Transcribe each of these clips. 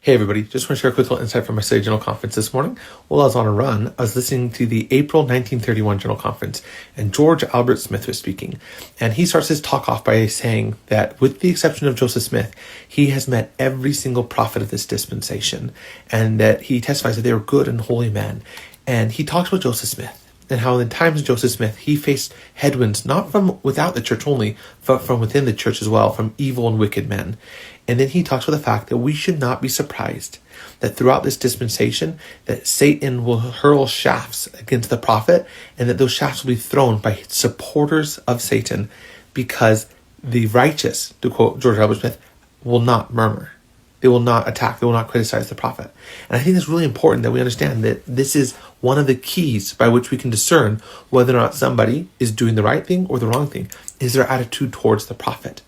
Hey everybody, just want to share a quick little insight from my study general conference this morning. While I was on a run, I was listening to the April 1931 general conference, and George Albert Smith was speaking. And he starts his talk off by saying that with the exception of Joseph Smith, he has met every single prophet of this dispensation, and that he testifies that they were good and holy men. And he talks about Joseph Smith and how in times of Joseph Smith, he faced headwinds, not from without the church only, but from within the church as well, from evil and wicked men. And then he talks about the fact that we should not be surprised that throughout this dispensation, that Satan will hurl shafts against the prophet, and that those shafts will be thrown by supporters of Satan, because the righteous, to quote George Albert Smith, will not murmur. They will not attack. They will not criticize the prophet. And I think it's really important that we understand that this is one of the keys by which we can discern whether or not somebody is doing the right thing or the wrong thing, is their attitude towards the prophet.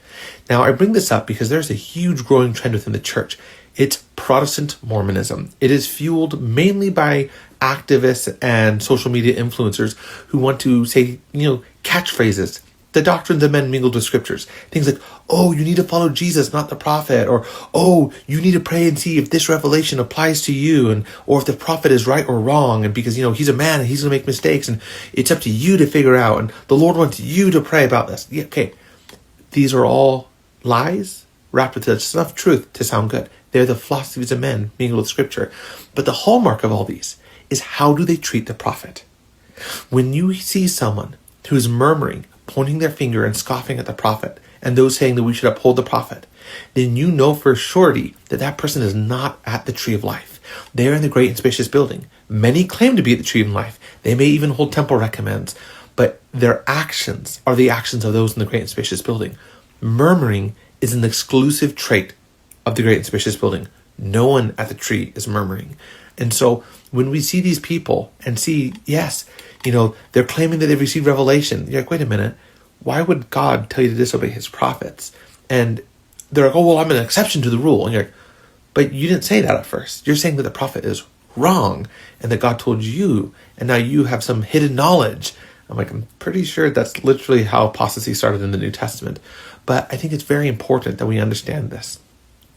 Now, I bring this up because there's a huge growing trend within the church. It's Protestant Mormonism. It is fueled mainly by activists and social media influencers who want to say, catchphrases. The doctrines of men mingled with scriptures. Things like, oh, you need to follow Jesus, not the prophet. Or, oh, you need to pray and see if this revelation applies to you. Or if the prophet is right or wrong. And because, he's a man and he's going to make mistakes. And it's up to you to figure out. And the Lord wants you to pray about this. Yeah, okay. These are all lies wrapped with just enough truth to sound good. They're the philosophies of men mingled with scripture. But the hallmark of all these is, how do they treat the prophet? When you see someone who is murmuring, pointing their finger and scoffing at the prophet, and those saying that we should uphold the prophet, then you know for surety that that person is not at the tree of life. They are in the great and spacious building. Many claim to be at the tree of life. They may even hold temple recommends, but their actions are the actions of those in the great and spacious building. Murmuring is an exclusive trait of the great and spacious building. No one at the tree is murmuring. And so when we see these people and see, yes, they're claiming that they've received revelation. You're like, wait a minute. Why would God tell you to disobey his prophets? And they're like, oh, well, I'm an exception to the rule. And you're like, but you didn't say that at first. You're saying that the prophet is wrong and that God told you, and now you have some hidden knowledge. I'm pretty sure that's literally how apostasy started in the New Testament. But I think it's very important that we understand this.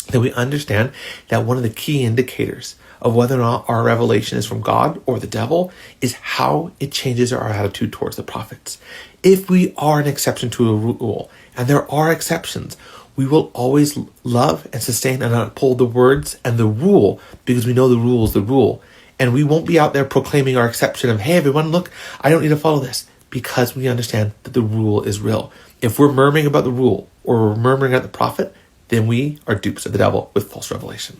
That we understand that one of the key indicators of whether or not our revelation is from God or the devil is how it changes our attitude towards the prophets. If we are an exception to a rule, and there are exceptions, we will always love and sustain and uphold the words and the rule, because we know the rule is the rule. And we won't be out there proclaiming our exception of, hey, everyone, look, I don't need to follow this, because we understand that the rule is real. If we're murmuring about the rule or we're murmuring at the prophet, then we are dupes of the devil with false revelation.